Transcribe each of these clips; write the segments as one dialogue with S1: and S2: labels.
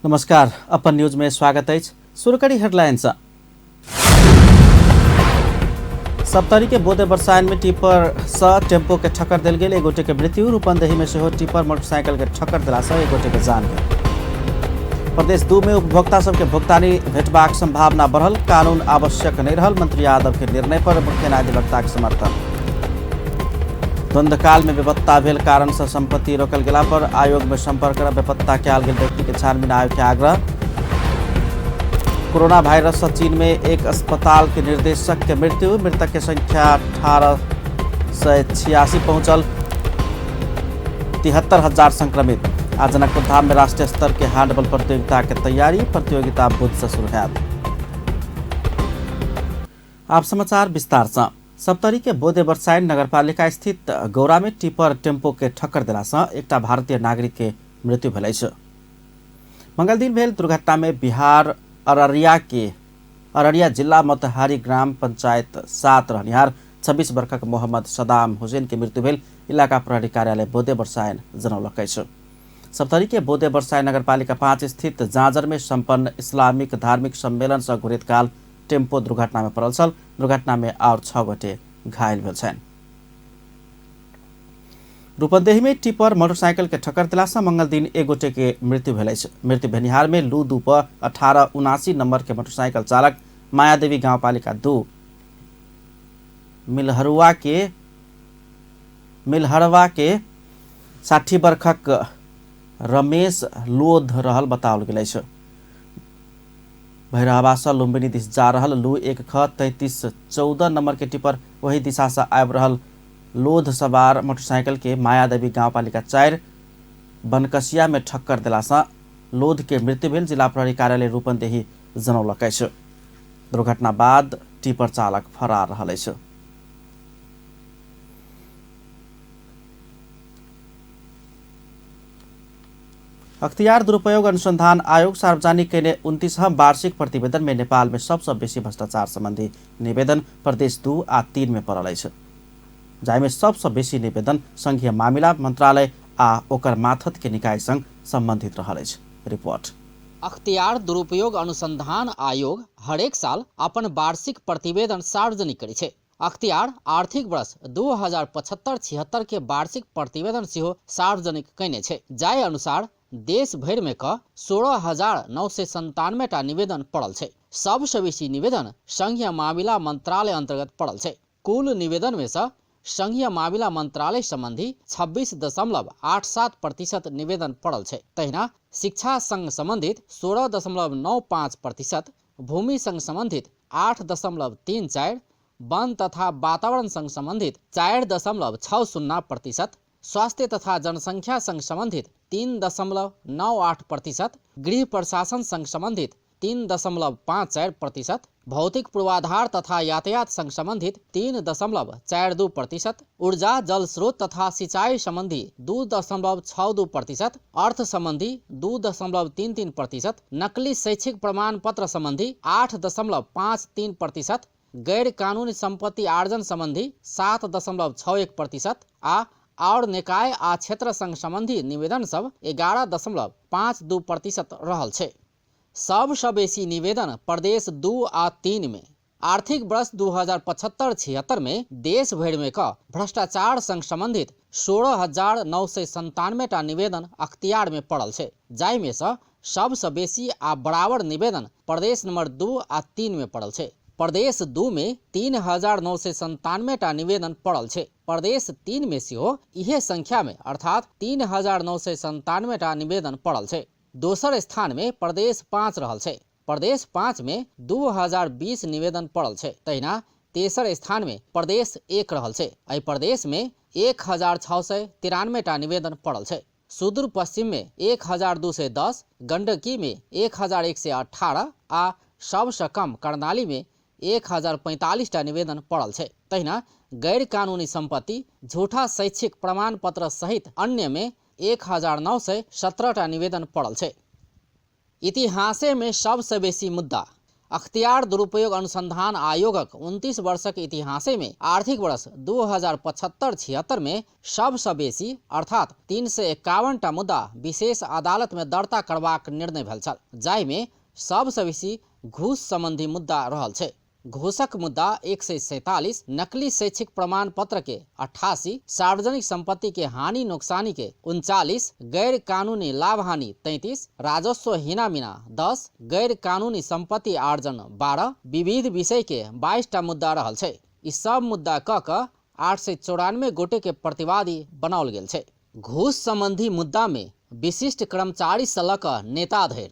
S1: नमस्कार, अपन न्यूज में स्वागत है। सुरकड़ी हेडलाइंस। सप्तरी के बोधे बरसाइन में टिपर स टेम्पो के ठक्कर दिल गेल, एक गोटे के मृत्यु। रूपंदेही में से टिपर मोटरसाइकिल के ठक्कर दिला से एक गोटे के जान गेल। प्रदेश 2 में उपभोक्ता सबके भुगतानी भेटबाक संभावना बढ़ल, कानून आवश्यक नहीं रहल। मंत्री यादव के निर्णय पर मुख्य न्यायाधिवक्ता के समर्थन। द्वंद्वकाल में बेपत्ता भेल कारण से संपत्ति रोकल गेला पर आयोग में संपर्क कर बेपत्ता कयल गेल व्यक्ति के छानबीन आयोग के आग्रह। कोरोना वायरस से चीन में एक अस्पताल के निर्देशक के मृत्यु, मृतक की संख्या 1886 पहुंचल। 73,000 संक्रमित। आज जनकपुर धाम में राष्ट्रीय स्तर के हैंडबॉल प्रतियोगिता की तैयारी, प्रतियोगिता बुध से शुरू हैत। आप समाचार विस्तार से। सप्तरी के बोधे बरसाइन नगरपालिका स्थित गौरा में टिपर टेम्पो के ठक्कर दिला से एक एकटा नागरिक के मृत्यु भेल अछि। मंगल दिन भेल दुर्घटना में बिहार अररिया जिला मोतिहारी ग्राम पंचायत 7 रहनिहार 26 वर्षक मोहम्मद सदाम हुसैन के मृत्यु भेल, इलाका प्रहरी कार्यालय बोधे बरसाइन जनौलक अछि। सप्तरी के बोधे बरसाइन नगरपालिका 5 स्थित जाजर में संपन्न इस्लामिक धार्मिक सम्मेलन से घुरैत काल टेम्पो दुर्घटना में पड़ल छल। दुर्घटना में और 6 गोटे घायल भेल छन्। रूपंदेही में टिपर मोटरसाइकिल के ठक्कर दिला से मंगल दिन एक गोटे के मृत्यु भेल अछि। मृत्यु भेनिहार में लू 2 पर 1879 नंबर के मोटरसाइकिल चालक मायादेवी गांवपालिका 2 मिलहरवा के 60 वर्षक रमेश लोध रहल बताओल गेल अछि। भैरहवा से लुम्बिनी दिस जा रहल लू 1 ख 3314 नंबर के टिपर वही दिशा से आबि रहल लोध सवार मोटरसाइकिल के मायादेवी गांवपालिका 4 बनकसिया में ठक्कर दिला से लोध के मृत्यु भेल, जिला प्रहरी कार्यालय रूपंदेही जनौलक अछि। दुर्घटना बाद टिपर चालक फरार रहल अछि। अख्तियार दुरुपयोग अनुसंधान आयोग सार्वजनिक कैले 29वां वार्षिक प्रतिवेदन में नेपाल में सबसे बेसी भ्रष्टाचार संबंधी निवेदन प्रदेश 2 आ 3 में पड़ल अछि। जाहिमे सबसे बेसी निवेदन संघीय मामिला मंत्रालय आ ओकर माथत के निकाय संग संबंधित रहल अछि। रिपोर्ट।
S2: अख्तियार दुरुपयोग अनुसंधान आयोग हरेक साल अपन वार्षिक प्रतिवेदन सार्वजनिक करै छै। अख्तियार आर्थिक वर्ष 2075-76 के वार्षिक प्रतिवेदन सेहो सार्वजनिक कैने छै। जाय अनुसार देश भर में 16,997 टा निवेदन पड़ल छै। सबसे बेसी निवेदन संघीय मामिला मंत्रालय अंतर्गत पड़ल छै। कुल निवेदन में से संघीय मामिला मंत्रालय संबंधी 26.87% निवेदन पड़ल छै। तहिना शिक्षा संग संबंधित 16.95%, भूमि संग संबंधित 8.34%, वन तथा वातावरण संग संबंधित 4.60%, स्वास्थ्य तथा जनसंख्या संग संबंधित 3.98%, गृह प्रशासन संग संबंधित 3.54%, भौतिक पूर्वाधार तथा यातायात संग संबंधित 3.42%, ऊर्जा जल स्रोत तथा सिंचाई संबंधी 2.62%, अर्थ संबंधी 2.33%, नकली शैक्षिक प्रमाण पत्र संबंधी 8.53%, गैर कानूनी संपत्ति आर्जन संबंधी 7.61% और निकाय आ क्षेत्र संघ संबंधी निवेदन सब 11.52% रहल छै। सबसे बेसी निवेदन प्रदेश 2 आ 3 में। आर्थिक वर्ष 2075-76 में देश भर में भ्रष्टाचार संग संबंधित 16,997 टा निवेदन अख्तियार में पड़ल छै। जाहि में से सबसे बेसी आ बराबर निवेदन प्रदेश नंबर 2 आ 3 में पड़ल छै। प्रदेश 2 में 3,997 टा निवेदन पड़ल छै। प्रदेश 3 में सेहो इहे संख्या में अर्थात 3,997 टा निवेदन पड़ल छै। दोसर स्थान में प्रदेश 5 रहल छै। प्रदेश 5 में 2,020 निवेदन पड़ल छै। तहिना तेसर स्थान में प्रदेश 1 रहल छै। एहि प्रदेश में 1,693 टा निवेदन पड़ल छै। सुदूर पश्चिम में 1,210, गंडकी में 1,118 आ सबसे कम कर्णाली में 1,045 टा निवेदन पड़ल छै। तहिना गैर कानूनी संपत्ति, झूठा शैक्षिक प्रमाण पत्र सहित अन्य में 1,917 टा निवेदन पड़ल छै। इतिहासे में सबसे बेसी मुद्दा अख्तियार दुरुपयोग अनुसंधान आयोगक 29 वर्षक इतिहास में आर्थिक वर्ष 2075-76 में सबसे बेसी अर्थात 351टा मुद्दा विशेष अदालत में दर्ता करबाक निर्णय भेल छल, जाहि में सबसे बेसी घूस संबंधी मुद्दा रहल छै। घूसक मुद्दा 147, नकली शैक्षिक प्रमाण पत्र के 88, सार्वजनिक संपत्ति के हानि नुकसानी के 39, गैर कानूनी लाभ हानि 33, राजस्व हिनामिना 10, गैर कानूनी संपत्ति आर्जन 12, विविध विषय के 22टा मुद्दा रहल छै। ई सब मुद्दा क 894 गोटे के प्रतिवादी बनाओल गेल छै। घूस संबंधी मुद्दा में विशिष्ट कर्मचारी से लऽ कऽ नेता धरि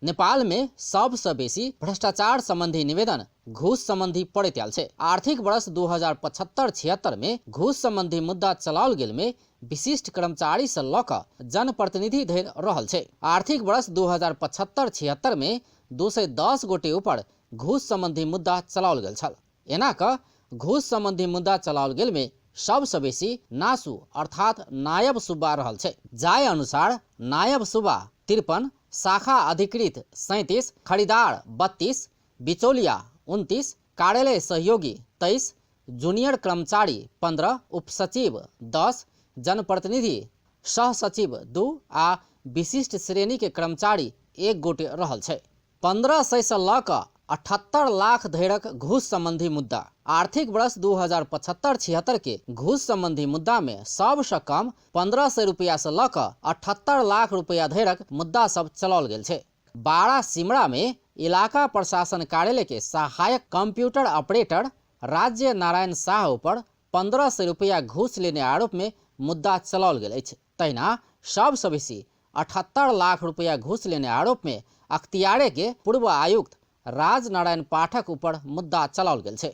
S2: नेपाल में सबसे बेसी भ्रष्टाचार संबंधी निवेदन घूस संबंधी पड़ैत आयल छै। आर्थिक वर्ष 2075-76 में घूस संबंधी मुद्दा चलाओल गेल में विशिष्ट कर्मचारी से लऽ कऽ जनप्रतिनिधि धरि रहल छै। आर्थिक वर्ष 2075-76 में 210 गोटे ऊपर घूस संबंधी मुद्दा चलाओल गेल छल। एना कऽ घूस संबंधी मुद्दा चलाओल गेल में सबसे बेसी नासु अर्थात नायब सूबा रहल छै। जाय अनुसार नायब सूबा 53, शाखा अधिकृत 37, खरीदार 32, बिचौलिया 29, कार्यालय सहयोगी 23, जूनियर कर्मचारी 15, उपसचिव 10, जनप्रतिनिधि सह सचिव 2 आ विशिष्ट श्रेणी के कर्मचारी 1 गोटे रहल छै। 1500 से लऽ कऽ 78 लाख धरिक घूस संबंधी मुद्दा। आर्थिक वर्ष 2075-76 के घूस संबंधी मुद्दा में सबसे कम 1500 रुपया से लऽ कऽ 78 लाख रुपया धरिक मुद्दा सब चलाओल गेल छै। 12 सिमरा में इलाका प्रशासन कार्यालय के सहायक कंप्यूटर ऑपरेटर राज्य नारायण शाह ऊपर 1500 रुपया घूस लेने आरोप में मुद्दा चलाओल गेल अछि। तहिना सबसे बेसी 78 लाख रुपया घूस लेने आरोप में अख्तियारे के पूर्व आयुक्त राज नारायण पाठक ऊपर मुद्दा चलाओल गेल छै।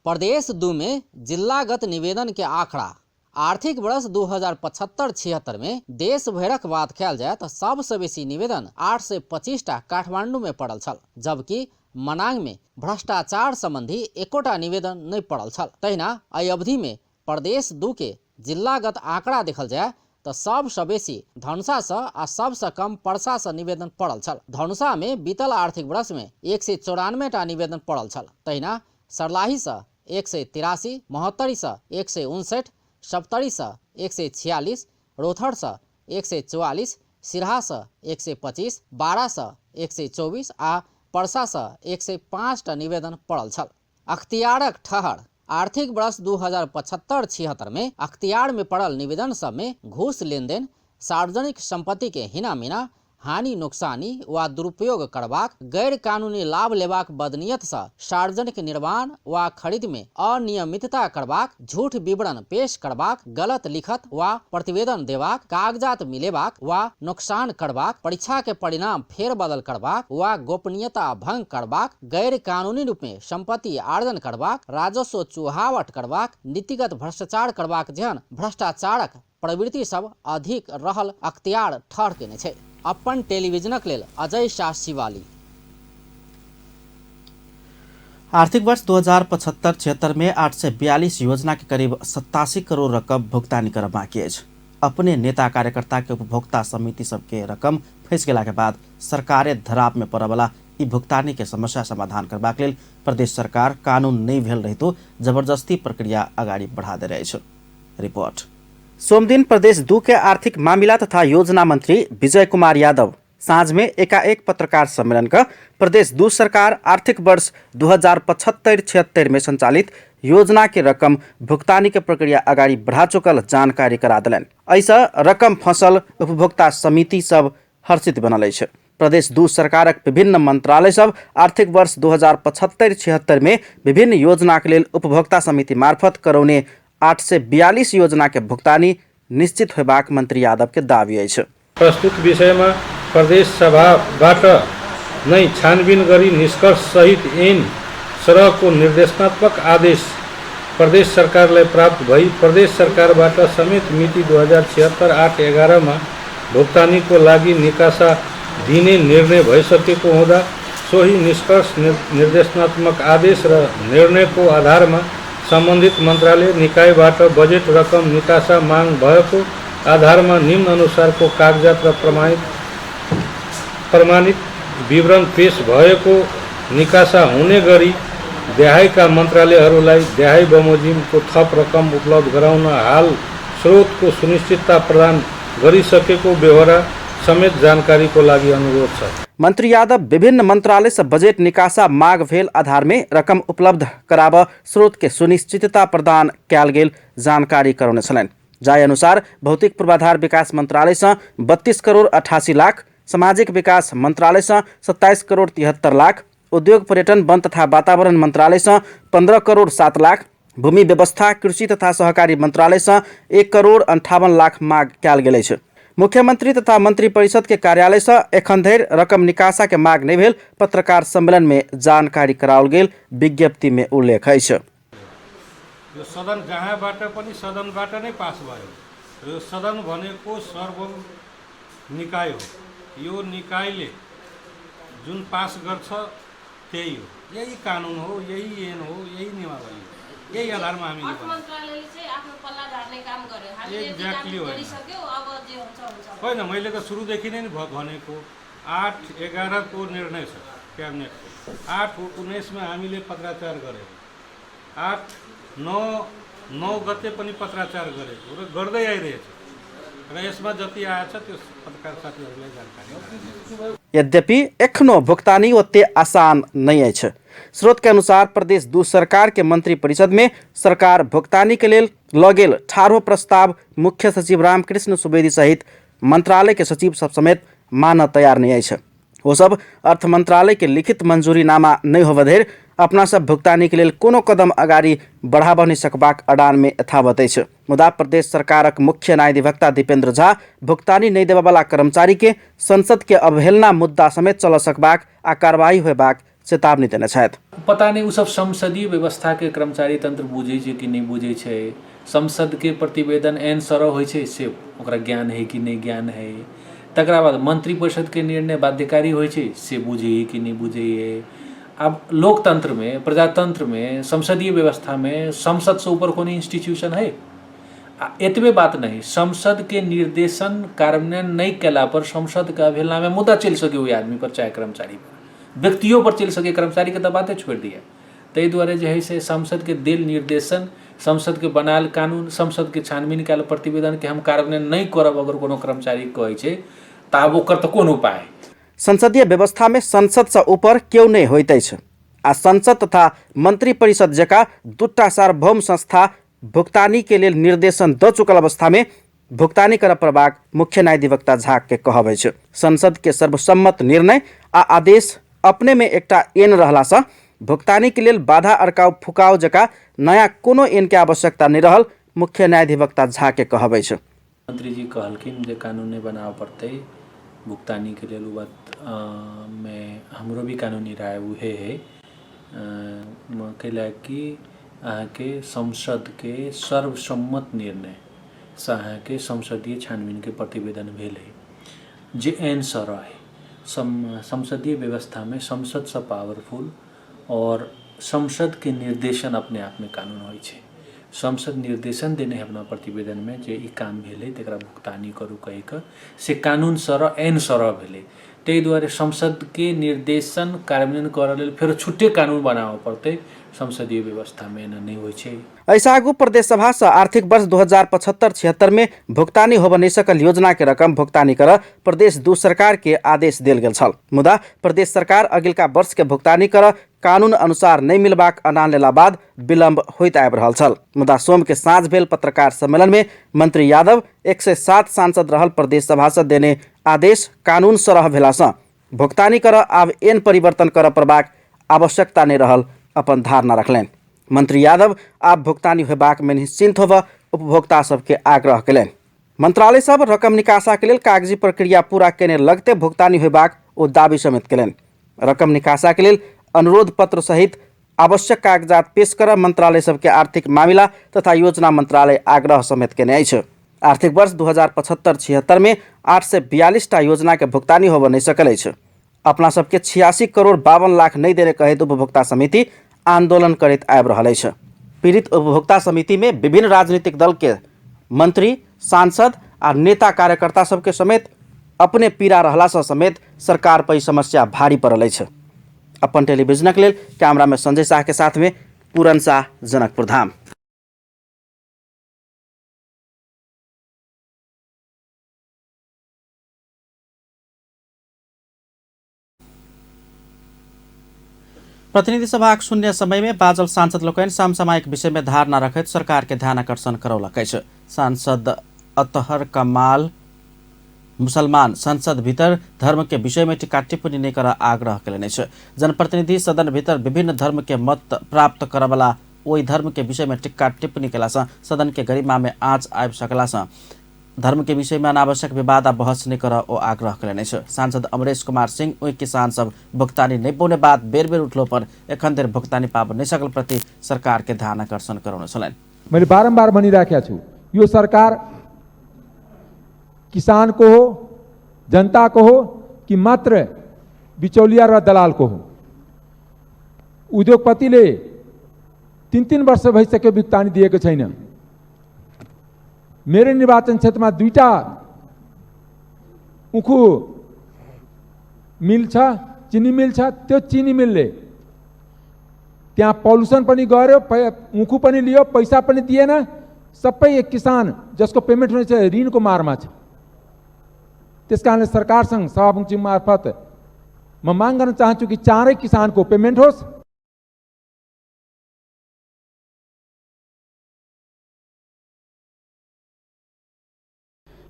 S2: प्रदेश 2 में जिलागत निवेदन के आंकड़ा। आर्थिक वर्ष 2075-76 में देश भरक बात कयल जाय तऽ सबसे बेसी निवेदन 825टा काठमांडू में पड़ल छल, जबकि मनांग में भ्रष्टाचार संबंधी एकोटा निवेदन नहीं पड़ल छल। तहिना एहि अवधि में प्रदेश 2 के जिलागत आंकड़ा देखल जाय तऽ सबसे बेसी धनुषा से आ सबसे कम परसा से निवेदन पड़ल छल। धनुषा में बीतल आर्थिक वर्ष में 194टा निवेदन पड़ल छल। तहिना सर्लाही से 183, महोत्तरी से 159, सप्तरी से 146, रोथड़ से 144, सिरहा से 125, बारा से 124 आ परसा से 105टा निवेदन पड़ल छल। अख्तियारक ठहर। आर्थिक वर्ष 2075-76 में अख्तियार में पड़ल निवेदन सब में घूस लेनदेन, सार्वजनिक संपत्ति के हिनामिना, हानि नुकसानी वा दुरुपयोग करबाक, गैर कानूनी लाभ लेबाक बदनीयत से सार्वजनिक निर्माण वा खरीद में अनियमितता करबाक, झूठ विवरण पेश करबाक, गलत लिखत वा प्रतिवेदन देबाक, कागजात मिलेबाक वा नुकसान करबाक, परीक्षा के परिणाम फेरबदल करबाक वा गोपनीयता भंग करबाक, गैर कानूनी रूप में संपत्ति आर्जन करबाक, राजस्व चुहावट करबाक, नीतिगत भ्रष्टाचार करबाक जेहन भ्रष्टाचारक प्रवृत्ति सब अधिक रहल अख्तियार ठहर केने छै। अपन टेलीविजनक लेल अजय शाह शिवाली।
S1: आर्थिक वर्ष 2075-76 में 842 योजना के करीब 87 करोड़ रकम भुगतानी कर बाकी अछि। अपने नेता कार्यकर्ता के उपभोक्ता समिति सबके रकम फंस गेला के बाद सरकारे धराप में पड़े वाला ई भुगतानी के समस्या समाधान करबाक लेल प्रदेश सरकार कानून नहीं भेल रहितो जबरदस्ती प्रक्रिया आगाड़ी बढ़ा दे रही है। रिपोर्ट। सोमदिन प्रदेश 2 के आर्थिक मामिला तथा योजना मंत्री विजय कुमार यादव साँझ में एकाएक पत्रकार सम्मेलन का प्रदेश 2 सरकार आर्थिक वर्ष 2075-76 में संचालित योजना के रकम भुगतानी के प्रक्रिया आगाड़ी बढ़ा चुकल जानकारी करा दिलन। ऐसा रकम फसल उपभोक्ता समिति सब हर्षित बनल है। प्रदेश 2 सरकारक विभिन्न मंत्रालय सब आर्थिक वर्ष 2075-76 में विभिन्न योजना के लेल उपभोक्ता समिति मार्फत करौने 842 योजना के भुगतानी निश्चित होबाक मंत्री यादव के दावी अछि।
S3: प्रस्तुत विषय में प्रदेश सभाबाट नै छानबिन गरी निष्कर्ष सहित ऐन सरह को निर्देशनात्मक आदेश प्रदेश सरकारलाई प्राप्त भई प्रदेश सरकारबाट समेत मिति 2076-8-11 में भुक्तानी को लागि निकासा दिने निर्णय भइसकेको हुँदा सोही निष्कर्ष निर्देशनात्मक आदेश र निर्णय को आधार में संबंधित मंत्रालय निकायबाट बजेट रकम निकासा मांग भएको आधार में निम्न अनुसार को कागजात र प्रमाणित विवरण पेश भएको निकासा हुने गरी देहायका मन्त्रालयहरूलाई देहाय बमोजिमको थप रकम उपलब्ध गराउन हाल स्रोतको सुनिश्चितता प्रदान गरिसकेको बेहोरा समेत जानकारीको लागि अनुरोध छ।
S1: मंत्री यादव विभिन्न मंत्रालय से बजट निकासा माग भेल आधार में रकम उपलब्ध कराब स्रोत के सुनिश्चितता प्रदान कैल गेल जानकारी करौने छलैन। जाय अनुसार भौतिक पूर्वाधार विकास मंत्रालय से 32 करोड़ 88 लाख, सामाजिक विकास मंत्रालय से 27 करोड़ 73 लाख, उद्योग पर्यटन वन तथा वातावरण मंत्रालय से 15 करोड़ 7 लाख, भूमि व्यवस्था कृषि तथा सहकारी मंत्रालय से 1 करोड़ 58 लाख माग कैल गेल अछि। मुख्यमंत्री तथा मंत्री परिषद के कार्यालय से एखन धरि रकम निकासा के माग नहीं भेल पत्रकार सम्मेलन में जानकारी कराओल गेल विज्ञप्ति में उल्लेख अछि।
S3: यो सदन जहाँबाट पनि सदनबाट नै पास भयो। यो सदन भनेको सर्वोच्च निकाय हो। यो निकायले जुन पास गर्छ त्यही हो, यही कानुन हो, यही ऐन हो, यही नियमावली हो। यही आधारमा हामीले
S4: मन्त्रालयले चाहिँ आफ्नो पल्ला झार्ने काम गर्यो। हामीले
S3: एक्ज्याक्टली
S4: गरिसक्यो, अब जे हुन्छ हुन्छ।
S3: होइन, मैले त सुरुदेखि नै भनेको 8/11 को निर्णय छ क्याबिनेटको। 8/19 मा हामीले पत्राचार गरेको, 8/9 गते पनि पत्राचार गरेको र गर्दै आइरहेछ र यसमा जति आएछ त्यो पत्रकार साथीहरूलाई जानकारी।
S1: यद्यपि एखनो भुगतानी ओते आसान नहीं अछि। स्रोत के अनुसार प्रदेश 2 सरकार के मंत्री परिषद में सरकार भुगतानी के लिए लगेल 18 प्रस्ताव मुख्य सचिव रामकृष्ण सुवेदी सहित मंत्रालय के सचिव सब समेत मान तैयार नहीं अछि। वो सब अर्थ मंत्रालय के लिखित मंजूरीनामा नहीं होबे धरि अपना सब भुगतानी के लिए कोनो कदम अगाडि बढ़ाब नहीं सकबाक अडान में यथावत अछि। मुदा प्रदेश सरकारक मुख्य न्यायाधिवक्ता दीपेंद्र झा भुगतानी नहीं देबा वाला कर्मचारी के संसद के अवहेलना मुद्दा समेत चल सकबाक आ कार्रवाई होबाक चेतावनी देने छथि।
S5: पता नहीं उ सब संसदीय व्यवस्था के कर्मचारी तंत्र बुझे छै कि नहीं बुझे छै। संसद के प्रतिवेदन एन सरह होइ छै से ओकरा ज्ञान है कि नहीं ज्ञान है। तकरा बाद मंत्री परिषद के निर्णय बाध्यकारी होइ छै से बुझे कि नहीं बुझे है। अब लोकतंत्र में, प्रजातंत्र में, संसदीय व्यवस्था में संसद से ऊपर कोई इंस्टीट्यूशन है? एतबे बात नहीं, संसद के निर्देशन कार्यान्वयन नहीं कैला पर संसद के अवहेलना में मुद्दा चल सके हुए आदमी पर, चाहे कर्मचारी पर, व्यक्तियों पर चल सके। कर्मचारी के तो बातें छोड़ दिया। तै द्वारे जो है से संसद के देल निर्देशन, संसद के बनायल कानून, संसद के छानबीन कैल प्रतिवेदन के हम कार्यान्वयन नहीं करब अगर कोनो कर्मचारी कहै छै त आब ओकर त कोन उपाय?
S1: संसदीय व्यवस्था में संसद से ऊपर क्यों नहीं होइत अछि आ संसद तथा मंत्री परिषद जका दूटा सार्वभौम संस्था भुगतानी के लिए निर्देशन द चुकल अवस्था में भुगतानी कर पड़बाक मुख्य न्यायाधिवक्ता झा के कहब अछि। संसद के सर्वसम्मत निर्णय आ आदेश अपने में एकटा एन रहला से भुगतानी के लिए बाधा अड़काव फुकाव जका नया कोनो एन के आवश्यकता नहीं रहल मुख्य न्यायाधिवक्ता झा के कहब अछि।
S5: मंत्री जी कहलखिन जे कानून नहीं बनाव पड़ते भुगतानी के लिए। बात में हमरो भी कानूनी राय उहे है कैला कि अहाँके संसद के सर्वसम्मत निर्णय से अहाँके संसदीय छानबीन के प्रतिवेदन भेल है जे एन सरह है। संसदीय व्यवस्था में संसद से पावरफुल और संसद के निर्देशन अपने आप में कानून होइ छै। संसद निर्देशन देने है अपना प्रतिवेदन में जे ई काम भेले तकरा भुगतानी करू कहि के से कानून सरह एन सरह भेले। तै द्वारे संसद के निर्देशन कार्यान्वयन करऽ लेल फेर छुट्टे कानून बनाबऽ पड़तै। संसदीय व्यवस्था में एना नहीं होइ छै।
S1: ऐसा आगू प्रदेश सभा से आर्थिक वर्ष 2075-76 में भुगतानी होब नहीं सकल योजना के रकम भुगतानी कर प्रदेश 2 सरकार के आदेश देल गेल छल। मुदा प्रदेश सरकार अगिलका वर्ष के भुगतानी कर कानून अनुसार नहीं मिलबाक अनान लेला बाद विलम्ब होइत आबि रहल छल। मुदा सोम के साँझ भेल पत्रकार सम्मेलन में मंत्री यादव 107 सांसद रहल प्रदेश सभा से देने आदेश कानून सरह भेला से भुगतानी कर आब एन परिवर्तन कर पड़बाक आवश्यकता नहीं रहल अपन धारणा रखलनि। मंत्री यादव आप भुगतानी होबाक में निश्चिंत होब उपभोक्ता सबके आग्रह कयलनि। मंत्रालय सब रकम निकासा के लिए कागजी प्रक्रिया पूरा केने लगते भुगतानी होबाक ओ दावी समेत कयलनि। रकम निकासा के लिए अनुरोध पत्र सहित आवश्यक कागजात पेश कर मंत्रालय सबके आर्थिक मामिला तथा योजना मंत्रालय आग्रह समेत केने अछि। आर्थिक वर्ष 2075-76 में 842 टा योजना के भुगतानी होब नहीं सकल अछि। अपना सबके 86 करोड़ 52 लाख नहीं देने कहैत उपभोक्ता समिति आंदोलन करैत आबि रहल अछि। पीड़ित उपभोक्ता समिति में विभिन्न राजनीतिक दल के मंत्री, सांसद आ नेता कार्यकर्ता सबके समेत अपने पीड़ा रहलासँ समेत सरकार पर समस्या भारी पड़ल अछि। अपन टेलीविजनक लेल कैमरा में संजय शाह के साथ में पूरन शाह, जनकपुर धाम। प्रतिनिधि सभाक शून्य समय में बाजल सांसद लोकनि समसामयिक विषय में धारणा रखैत सरकार के ध्यान आकर्षण करौलक अछि। सांसद अतहर कमाल मुसलमान संसद भीतर धर्म के विषय में टीका टिप्पणी नहीं कर आग्रह कयलनि अछि। जनप्रतिनिधि सदन भीतर विभिन्न धर्म के मत प्राप्त करवला ओहि धर्म के विषय में टीका टिप्पणी कयलासँ सदन के गरिमा में आँच आबि सकलासँ धर्म के विषय में अनावश्यक विवाद आ बहस नहीं कर ओ आग्रह कयलनि अछि। सांसद अमरेश कुमार सिंह ओहि किसान सब भुगतानी नहीं पौने बात बेर बेर उठलो पर एखन धरि भुगतानी पाब नहीं सकल प्रति सरकार के ध्यान आकर्षण करौने छलनि।
S6: मैले बारम्बार भनिराखेको छु, यो सरकार किसान को हो, जनता को हो कि मात्र बिचौलिया र दलाल को हो। उद्योगपतिले 3-3 वर्ष भइसक्यो भुक्तानी दिएको छैन। मेरो निर्वाचन क्षेत्रमा 2टा उखु मिल छ, चिनी मिल छ। त्यो चिनी मिलले त्यहाँ पल्युसन पनि गर्यो, उखु पनि लियो, पैसा पनि दिएन। सबै एक किसान जसको पेमेन्ट हुने छ ऋणको मारमा छ। त्यसकारणले सरकारसँग सभामुखजी मार्फत म माग गर्न चाहन्छु कि चारै किसानको पेमेन्ट होस्।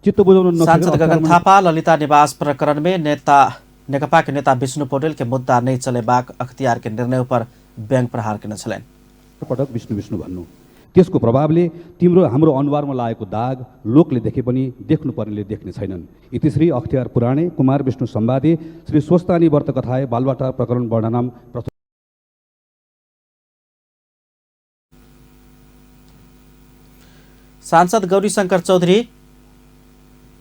S1: सांसद गगन थापा ललिता निवास प्रकरण में नेकपा के नेता विष्णु पौडेल के मुद्दा नहीं चलेबाक अख्तियार के निर्णय पर व्यंग प्रहार केने छलनि।
S7: पटक विष्णु भन्नु त्यसको प्रभावले तिम्रो हाम्रो अनुहारमा लागेको दाग लोकले देखे पनि देख्नुपर्नेले देख्ने छैनन्। इतिश्री अख्तियार पुराणे, कुमार विष्णु सम्वादी, श्री स्वस्तानी व्रत कथाए बालवाटा प्रकरण वर्णनम।
S1: सांसद गौरीशंकर चौधरी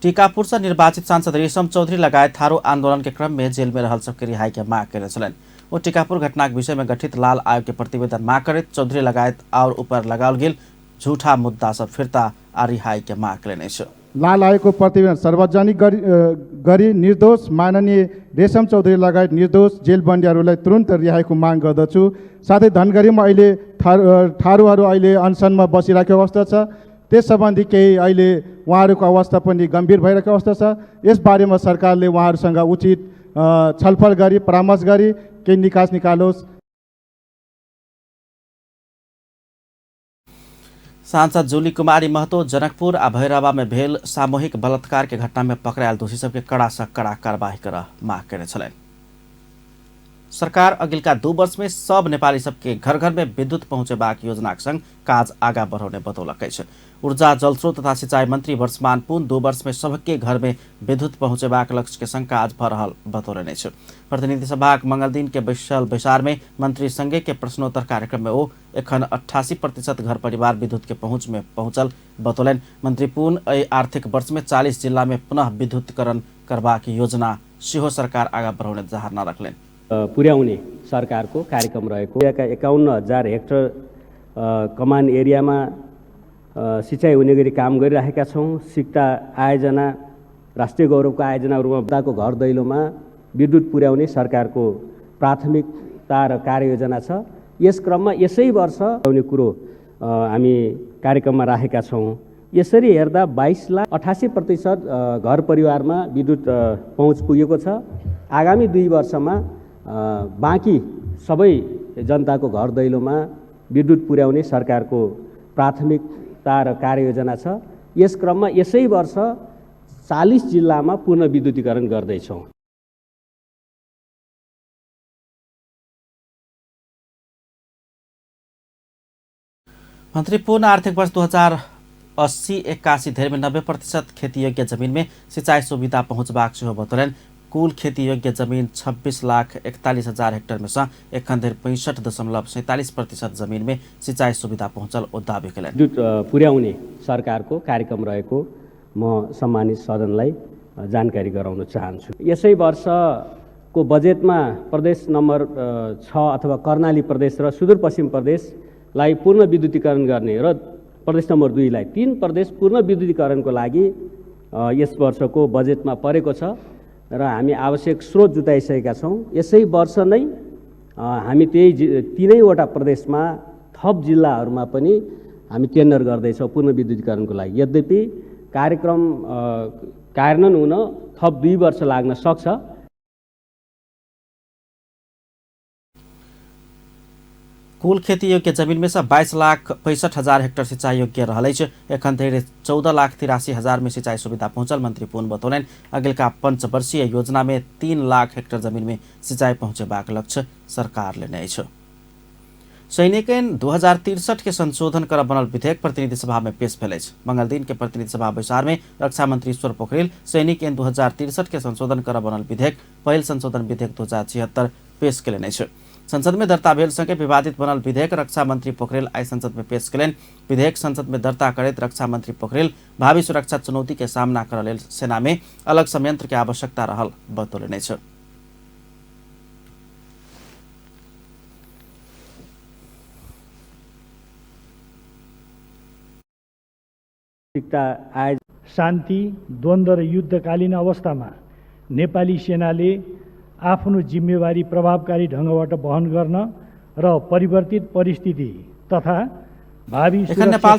S1: टीकापुर से निर्वाचित सांसद रेशम चौधरी लगायत थारू आंदोलन के क्रम में जेल में रहल सबके रिहाई के मांग करे छलनि। वो टीकापुर घटना के विषय में गठित लाल आयोग के प्रतिवेदन मांग करत चौधरी लगायत और ऊपर लगाओल गेल झूठा मुद्दा सब फिरता आ रिहाई के मांग कयलनि अछि।
S8: लाल आयोगको प्रतिवेदन सार्वजनिक गरी निर्दोष माननीय रेशम चौधरी लगायत निर्दोष जेलबन्दीहरूलाई तुरन्त रिहाईको माग गर्दछु। साथै धनगढीमा अहिले थारूहरू अहिले अनसनमा बसिरहेको अवस्था छ। त्यस सम्बन्धी केही अहिले उहाँहरूको अवस्था पनि गम्भीर भइरहेको अवस्था छ। यस बारेमा सरकारले उहाँहरूसँग उचित छलफल गरी परामर्श गरी केही निकास निकालोस्।
S1: सांसद जूली कुमारी महतो जनकपुर आ भैरवा में भेल सामूहिक बलात्कार के घटना में पकड़ायल दोषी सबके कड़ा से कड़ा कार्रवाई कर मांग करे छलनि। सरकार अगिलका 2 वर्ष में सब नेपाली सबके घर घर में विद्युत पहुंचेबाक योजनाक संग काज आगा बढ़ाउने बतौलक अछि। ऊर्जा, जलस्रोत तथा सिंचाई मंत्री वर्षमान पुन 2 वर्ष में सबके घर में विद्युत पहुंचेबाक लक्ष्य के संग काज भऽ रहल बतौलनि अछि। प्रतिनिधि सभाक मंगल दिन के बैसार में मंत्री संगे के प्रश्नोत्तर कार्यक्रम में ओ एखन 88% घर परिवार विद्युत के पहुंच में पहुंचल बतौलनि। मंत्री पुन एहि आर्थिक वर्ष में 40 जिला में पुनः विद्युतीकरण करबाक योजना सेहो सरकार आगा बढ़ाउने धारणा रखलनि।
S9: पुर्याउने सरकारको कार्यक्रम रहेको 51,000 हेक्टर कमान एरियामा सिँचाइ हुने गरी काम गरिरहेका छौँ। सिक्टा आयोजना, राष्ट्रिय गौरवको आयोजना रूपमा घर दैलोमा विद्युत पुर्याउने सरकारको प्राथमिकता र कार्ययोजना छ। यस क्रममा यसै वर्ष आउने कुरो हामी कार्यक्रममा राखेका छौँ। यसरी हेर्दा 22,88% घर परिवारमा विद्युत पहुँच पुगेको छ। आगामी 2 वर्षमा बाँकी सबै जनताको घर दैलोमा विद्युत पुर्याउने सरकारको प्राथमिकता र कार्ययोजना छ। यस क्रममा यसै वर्ष 40 जिल्लामा पूर्ण विद्युतीकरण गर्दैछौँ।
S1: मंत्री पूर्ण आर्थिक वर्ष 2080-81 धरि में 90% खेती योग्य जमीन में सिंचाई सुविधा पहुंचबाक सेहो बतौलनि। कुल खेती योग्य जमीन 26,41,000 हेक्टर में से एखन धरि 65.47% जमीन में सिंचाई सुविधा पहुंचल ओ दावी कयलनि।
S9: विद्युत पुर्याउने सरकारको कार्यक्रम रहेको म सम्मानित सदनलाई जानकारी गराउन चाहन्छु। यसै वर्षको बजेटमा प्रदेश नम्बर 6 अथवा कर्णाली प्रदेश र सुदूरपश्चिम प्रदेशलाई पूर्ण विद्युतीकरण गर्ने र प्रदेश नम्बर 2 लाई 3 प्रदेश पूर्ण विद्युतीकरणको लागि यस वर्षको बजेटमा परेको छ र हामी आवश्यक स्रोत जुटाइसकेका छौँ। यसै वर्ष नै हामी तीनैवटा प्रदेशमा थप जिल्लाहरूमा पनि हामी टेन्डर गर्दैछौँ पुनर्विद्युतीकरणको लागि। यद्यपि कार्यक्रम कार्यान्वयन हुन थप 2 वर्ष लाग्न सक्छ।
S1: कुल खेती योग्य जमीन में से 22,65,000 हेक्टर सिंचाई योग्य रहलै छ। एखन धरि 14,83,000 में सिंचाई सुविधा पहुंचल। मंत्री पूर्ण बतौलन अगिलका पंचवर्षीय योजना में 3 लाख हेक्टर जमीन में सिंचाई पहुंचेबाक लक्ष्य सरकार लेने छ। सैनिक ऐन 2063 के संशोधन कर बनल विधेयक प्रतिनिधि सभा में पेश भेल अछि। मंगल दिन के प्रतिनिधि सभा बैसार में रक्षा मंत्री ईश्वर पोखरेल सैनिक ऐन 2063 के संशोधन कर बनल विधेयक पहिल संशोधन विधेयक 2076 पेश केलनि छ। संसद में दर्ता भेल संगे विवादित बनल विधेयक रक्षा मंत्री पोखरेल आई संसद में पेश केलनि। विधेयक संसद में दर्ता करैत रक्षा मंत्री पोखरेल भावी सुरक्षा चुनौती के सामना करऽ लेल सेना में अलग संयंत्र के आवश्यकता रहल बतौलनि छ।
S10: शान्ति, द्वन्द्व र युद्धकालीन अवस्थामा नेपाली सेनाले आफ्नो जिम्मेवारी प्रभावकारी ढङ्गबाट वहन गर्न र परिवर्तित परिस्थिति तथा भावी
S1: एखन नेपाल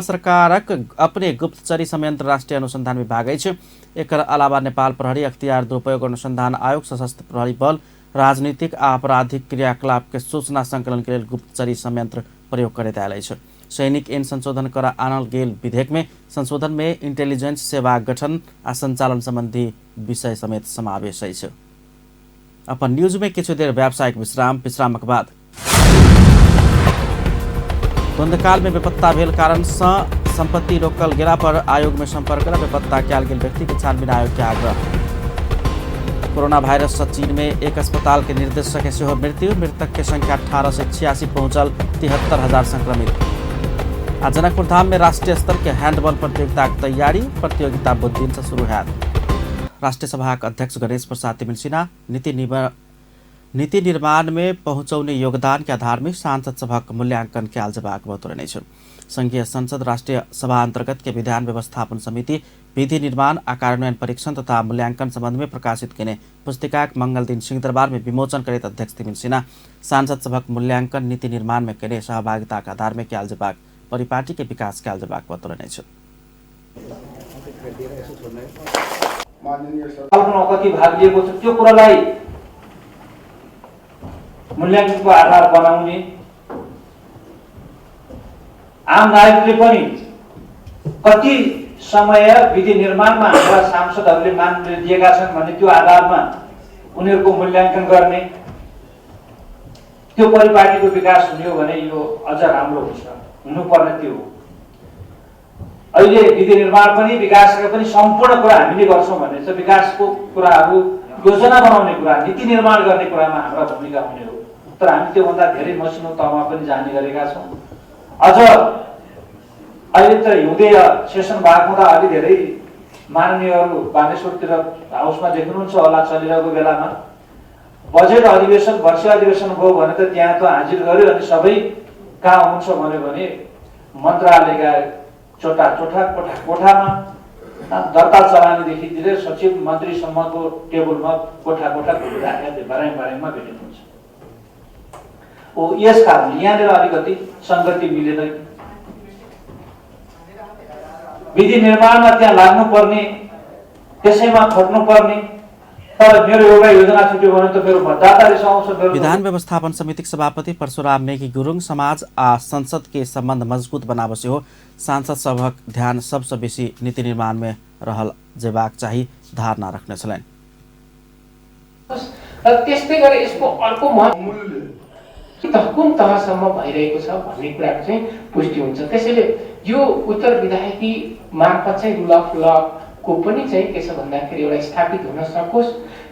S1: सरकारक अपने गुप्तचरी संयंत्र राष्ट्रिय अनुसंधान विभाग अछि। एकर अलावा नेपाल प्रहरी, अख्तियार दुरुपयोग अनुसंधान आयोग, सशस्त्र प्रहरी बल, राजनीतिक आ आपराधिक क्रियाकलाप के सूचना संकलन के लेल गुप्तचरी संयंत्र प्रयोग करैत आयल अछि। सैनिक ऐन संशोधन कर आनल गेल विधेयक में संशोधन में इंटेलिजेंस सेवा गठन आ संचालन संबंधी विषय समेत समावेश अछि। अपन न्यूज में किछु देर व्यावसायिक विश्रामक बाद द्वंद्वकाल में बेपत्ता भेल कारण संपत्ति रोकल गेला पर आयोग में संपर्क कर बेपत्ता कयल गेल व्यक्ति के छानबीन आयोग के आग्रह। कोरोना वायरस से चीन में एक अस्पताल के निर्देशक के सेहो मृत्यु। मृतक के संख्या 1886 पहुंचल। 73,000 संक्रमित। आज जनकपुर धाम में राष्ट्रीय स्तर के हैंडबॉल प्रतियोगिता की तैयारी। प्रतियोगिता बुध दिन से शुरू है। राष्ट्रीय सभा के अध्यक्ष गणेश प्रसाद तिमिल सिन्हा नीति निर्माण में पहुंचौने योगदान के आधार में सांसद सभक मूल्यांकन कयल जेबाक बतौलनि अछि। संघीय संसद राष्ट्रीय सभा अंतर्गत के विधान व्यवस्थापन समिति विधि निर्माण आ कार्यान्वयन परीक्षण तथा मूल्यांकन संबंध में प्रकाशित केने पुस्तिकाक मंगल दिन सिंहदरबार में विमोचन करैत अध्यक्ष तिमिल सिन्हा सांसद सभक मूल्यांकन नीति निर्माण में केने सहभागिता के आधार में कयल जेबाक परिपाटी के विकास कयल जेबाक बतौलनि अछि।
S11: कति भाग लिएको छ त्यो कुरालाई मूल्याङ्कनको आधार बनाउने आम नागरिकले पनि कति समय विधि निर्माणमा हाम्रा सांसदहरूले मानले दिएका छन् भने त्यो आधारमा उनीहरूको मूल्याङ्कन गर्ने त्यो परिपाटीको विकास हुने हो भने यो अझ राम्रो हुन्छ, हुनुपर्ने त्यो हो। अहिले विधि निर्माण पनि विकासका पनि सम्पूर्ण कुरा हामीले गर्छौँ भने चाहिँ विकासको कुराहरू योजना बनाउने कुरा, नीति निर्माण गर्ने कुरामा हाम्रा भूमिका हुने हो। तर हामी त्योभन्दा धेरै मसिनो तहमा पनि जाने गरेका छौँ। अझ अहिले त हिउँदे सेसन भएको हुँदा अलि धेरै माननीयहरू बानेश्वरतिर हाउसमा देख्नुहुन्छ होला चलिरहेको बेलामा बजेट अधिवेशन वर्षीय अधिवेशन भयो भने त त्यहाँ त हाजिर गर्यो अनि सबै कहाँ हुन्छ भने मन्त्रालयका कोठामा दर्ता चलानीदेखि लिएर सचिव मन्त्रीसम्मको टेबलमा कोठा बारेमा भेटिनुहुन्छ। यस कारण यहाँनिर अलिकति संगति मिलेन। विधि निर्माणमा त्यहाँ लाग्नुपर्ने, त्यसैमा खट्नुपर्ने, तर मेरो एउटा योजना छुट्यो भने त मेरो मतदाता रिसाउँछ।
S1: विधान व्यवस्थापन समिति सभापति परशुराम मेघी गुरुङ समाज आ संसद के संबंध मजबूत बनाबसे हो सांसद सभक ध्यान सबसे बेसी नीति निर्माण में रहल जेबाक चाहिँ धारणा रख्ने छन्।
S12: त्यस्तै गरी यसको अर्को कुन तहसम्म भइरहेको छ भन्ने कुराको चाहिँ पुष्टि हुन्छ। त्यसैले यो उत्तर विधायकी मार्फत चाहिँ रुल अफ ल को पनि चाहिँ के छ भन्दाखेरि एउटा स्थापित हुन सकोस्,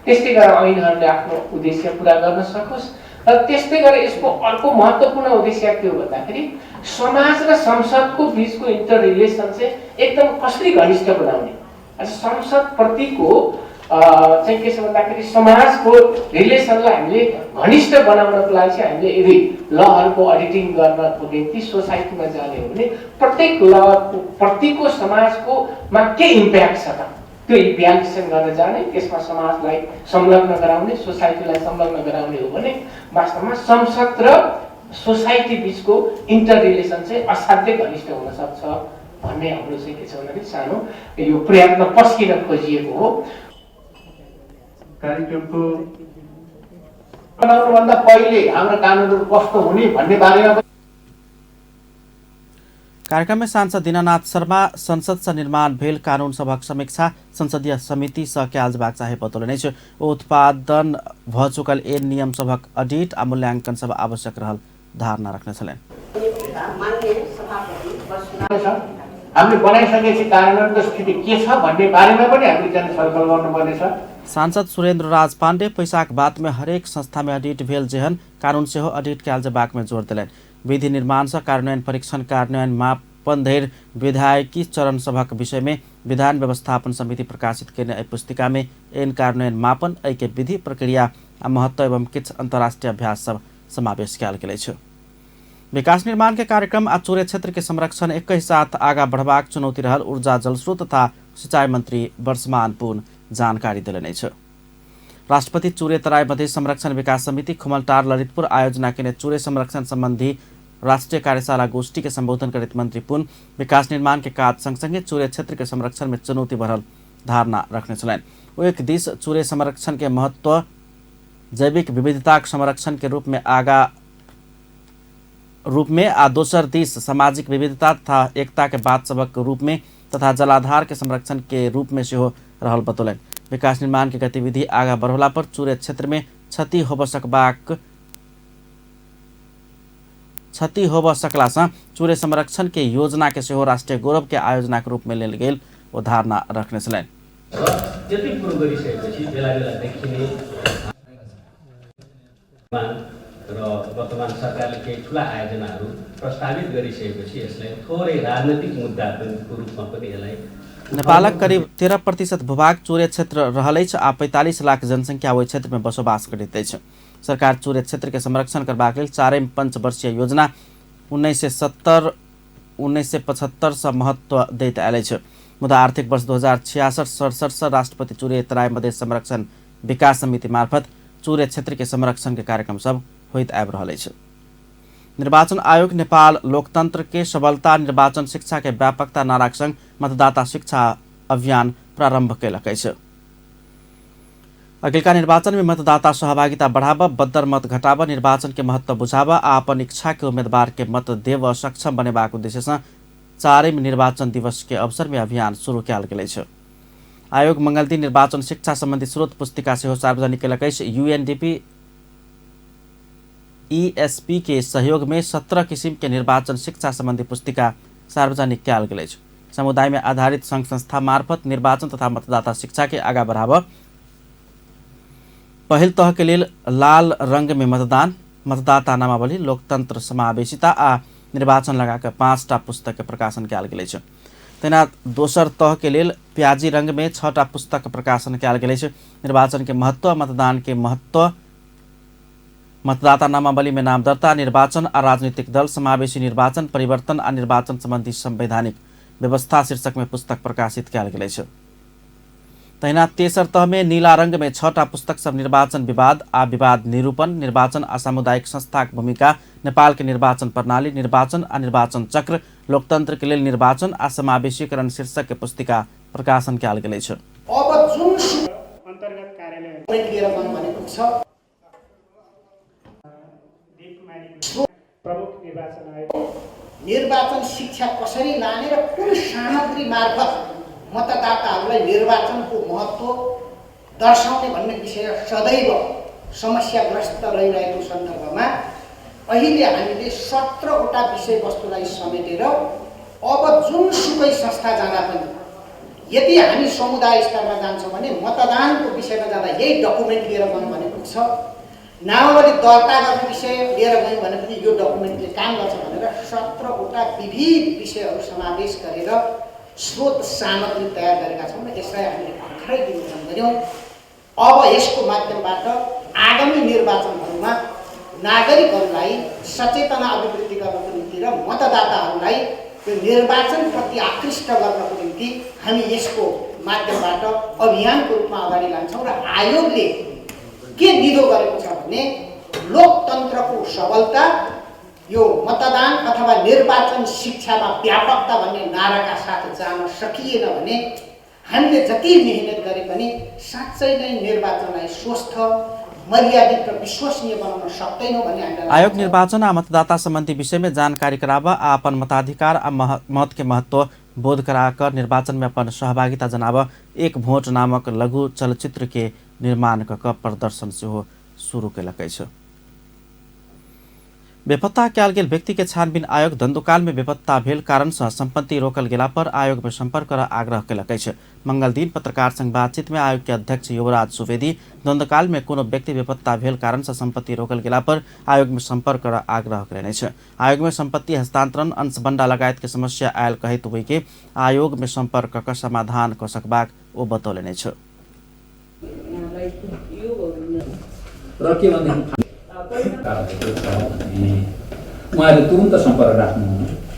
S12: त्यस्तै गरेर ऐनहरूले आफ्नो उद्देश्य पूरा गर्न सकोस्। र त्यस्तै गरेर यसको अर्को महत्त्वपूर्ण उद्देश्य के हो भन्दाखेरि समाज र संसदको बीचको इन्टर रिलेसन चाहिँ एकदम कसरी घनिष्ठ बनाउने, संसद प्रतिको चाहिँ के छ भन्दाखेरि समाजको रिलेसनलाई हामीले घनिष्ठ बनाउनको लागि चाहिँ हामीले यदि लहरूको अडिटिङ गर्नको निम्ति सोसाइटीमा जाने हो भने प्रत्येक लको प्रतिको समाजकोमा के इम्प्याक्ट छ त त्यो इभ्यालुएसन गर्न जाने, त्यसमा समाजलाई संलग्न गराउने, सोसाइटीलाई संलग्न गराउने हो भने वास्तवमा संसद र सोसाइटी बिचको इन्टर रिलेसन चाहिँ असाध्यै घनिष्ठ हुन सक्छ भन्ने हाम्रो चाहिँ के छ भन्दाखेरि सानो यो प्रयत्न पस्किन खोजिएको हो।
S11: कार्यक्रमको बनाउनुभन्दा पहिले हाम्रो कानुनहरू कस्तो हुने भन्ने बारेमा
S1: कार्यक्रम में सांसद दीनानाथ शर्मा संसद से निर्माण भेल कानून सभक समीक्षा संसदीय समिति से क्यालजबाग चाहे बतौलने उत्पादन भ चुकल एन नियम सभक ऑडिट आ मूल्यांकन सब आवश्यक रहल धारणा रखने छलेन।
S11: हामीले बनाइसकेपछि कार्यान्वयनको स्थिति के छ भन्ने बारेमा पनि हामीले चाहिँ छलफल गर्नुपर्ने छ।
S1: सांसद सुरेन्द्र राज पाण्डे पैसाक बात में हरेक संस्था में ऑडिट भेल जेहन कानून से हो ऑडिट क्यालजबाग में जोड़ दिलेन। विधि निर्माण से कार्यान्वयन परीक्षण कार्यान्वयन मापन धैर्य विधायकी चरण सभक विषय में विधान व्यवस्थापन समिति प्रकाशित करने पुस्तिका में एन कार्यान्वयन मापन ऐके विधि प्रक्रिया महत्व एवं किछ अंतर्राष्ट्रीय अभ्यास सब समावेश कयल गेल अछि। विकास निर्माण के कार्यक्रम आ चुरे क्षेत्र के संरक्षण एक ही साथ आगा बढ़बाक चुनौती रहल ऊर्जा जलस्रोत तथा सिंचाई मंत्री वर्षमान पुन जानकारी दिलने छ। राष्ट्रपति चुरे तराई मध्य संरक्षण विकास समिति खुमलटार ललितपुर आयोजना के चुरे संरक्षण संबंधी राष्ट्रीय कार्यशाला गोष्ठी के संबोधन करते मंत्री पुन विकास निर्माण के काज संगसंगे चुरे क्षेत्र के संरक्षण में चुनौती बढ़ल धारणा रखने छलन। वो एक दिश चुरे संरक्षण के महत्व जैविक विविधता संरक्षण के रूप में आ दोसर दिश सामाजिक विविधता तथा एकता के बात सबक रूप में तथा जलाधार के संरक्षण के रूप में से हो रहल बतौलन। विकास निर्माण के गतिविधि आगा बढ़ोला पर चुरे क्षेत्र में क्षति होब सकला से चुरे संरक्षण के योजना के सेहो राष्ट्रीय गौरव के आयोजना के रूप में लेल गेल वो धारणा रखने छलन।
S9: र वर्तमान सरकारले केही ठुला आयोजनाहरू प्रस्तावित गरिसकेपछि यसलाई थोरै राजनीतिक मुद्दाको रूपमा पनि यसलाई
S1: नेपालक करीब 13% भूभाग चुरे क्षेत्र रहल अछि आ 45 लाख जनसंख्या ओहि क्षेत्र में बसोबास करैत अछि। सरकार चुरे क्षेत्र के संरक्षण करबाक लेल 4 पंचवर्षीय योजना 1970-1975 से महत्व दैत आयल अछि। मुदा आर्थिक वर्ष 2066-67 से राष्ट्रपति चुरे तराई मधेश संरक्षण विकास समिति मार्फत चुरे क्षेत्र के संरक्षण के कार्यक्रम सब होइत आबि रहल अछि। निर्वाचन आयोग नेपाल लोकतंत्र के सबलता निर्वाचन शिक्षा के व्यापकता नाराक संग मतदाता शिक्षा अभियान प्रारंभ कयलक अछि। अगिलका निर्वाचन में मतदाता सहभागिता बढ़ावा, बद्दर मत घटावा, निर्वाचन के महत्व बुझावा आ अपन इच्छा के उम्मीदवार के मत देव सक्षम बनेबाक उद्देश्य से 4वीं निर्वाचन दिवस के अवसर में अभियान शुरू कयल गेल अछि। आयोग मंगल दिन निर्वाचन शिक्षा संबंधी स्रोत पुस्तिका से सार्वजनिक कयलक अछि। यूएनडीपी ESP के सहयोग में 17 किसिम के निर्वाचन शिक्षा संबंधी पुस्तिका सार्वजनिक कयल गेल अछि। समुदाय में आधारित संघ संस्था मार्फत निर्वाचन तथा मतदाता शिक्षा के आगा बढ़ावा, पहिल तह के लेल लाल रंग में मतदान, मतदाता नामावली, लोकतंत्र समावेशिता आ निर्वाचन लगाकर 5टा पुस्तक के प्रकाशन कयल गेल अछि। तेना दोसर तह के लेल प्याजी रंग में 6टा पुस्तक प्रकाशन कयल गेल अछि। निर्वाचन के महत्व, मतदान के महत्व, मतदाता नामावली में नाम दर्ता, निर्वाचन आ राजनीतिक दल, समावेशी निर्वाचन, परिवर्तन आ निर्वाचन संबंधी संवैधानिक व्यवस्था शीर्षक में पुस्तक प्रकाशित कयल गेल अछि। तहिना तेसर तह में नीला रंग में 6टा पुस्तक सब निर्वाचन विवाद आ विवाद निरूपण, निर्वाचन आ सामुदायिक संस्थाक भूमिका, नेपाल के निर्वाचन प्रणाली, निर्वाचन आ निर्वाचन चक्र, लोकतंत्र के लेल निर्वाचन आ समावेशीकरण शीर्षक के पुस्तिका प्रकाशन कयल गेल अछि।
S13: अब जुन अन्तर्गत कार्यालय लिएर भनेको छ प्रमुख निर्वाचन आयोग निर्वाचन शिक्षा कसरी लाने र कुन सामग्री मार्फत मतदाताहरूलाई निर्वाचनको महत्व दर्शाउने भन्ने विषय सदैव समस्याग्रस्त रहिरहेको सन्दर्भमा अहिले हामीले 17वटा विषयवस्तुलाई समेटेर अब जुनसुकै संस्था जाँदा पनि यदि हामी समुदाय स्तरमा जान्छौँ भने मतदानको विषयमा जाँदा यही डकुमेन्ट लिएर गयौँ भनेको छ। नामावली दर्ता गर्ने विषय लिएर गयौँ भने पनि यो डकुमेन्टले काम गर्छ भनेर 17वटा विविध विषयहरू समावेश गरेर स्रोत सामग्री तयार गरेका छौँ र यसलाई हामीले भर्खरै विमोचन गऱ्यौँ। अब यसको माध्यमबाट आगामी निर्वाचनहरूमा नागरिकहरूलाई सचेतना अभिवृद्धि गर्नको निम्ति र मतदाताहरूलाई त्यो निर्वाचनप्रति आकृष्ट गर्नको निम्ति हामी यसको माध्यमबाट अभियानको रूपमा अगाडि लान्छौँ र आयोगले के निधो गरेको छ भने लोकतन्त्रको सबलता यो मतदान अथवा निर्वाचन शिक्षामा व्यापकता भन्ने नाराका साथ जान सकिएन भने हामीले जति मेहनत गरे पनि साँच्चै नै निर्वाचनलाई स्वस्थ मर्यादित र विश्वसनीय बनाउन सक्दैनौँ भन्ने हामीलाई
S1: आयोग निर्वाचन आ मतदाता संबंधी विषय में जानकारी करावा आ अपन मताधिकार आ मत के महत्व बोध कराकर निर्वाचन में अपन सहभागिता जनाव एक भोट नामक लघु चलचित्र के निर्माण क प्रदर्शन से हो शुरू कैलकै छ। बेपत्ता कयल गेल व्यक्ति के छानबीन आयोग द्वन्द्वकाल में बेपत्ता भेल कारण से संपत्ति रोकल गेला पर आयोग में संपर्क कर आग्रह कैलकै छ। मंगल दिन पत्रकार संग बातचीत में आयोग के अध्यक्ष युवराज सुवेदी द्वन्द्वकाल में कोनो व्यक्ति बेपत्ता भेल कारण से संपत्ति रोकल गेला पर आयोग में संपर्क कर आग्रह करेने छ। आयोग में संपत्ति हस्तांतरण अंशबंडा लगायत के समस्या आयल कहत हुई के आयोग में संपर्क क समाधान क सकबाक ओ बतौलेने छ।
S5: उहाँले तुरुन्त सम्पर्क राख्नु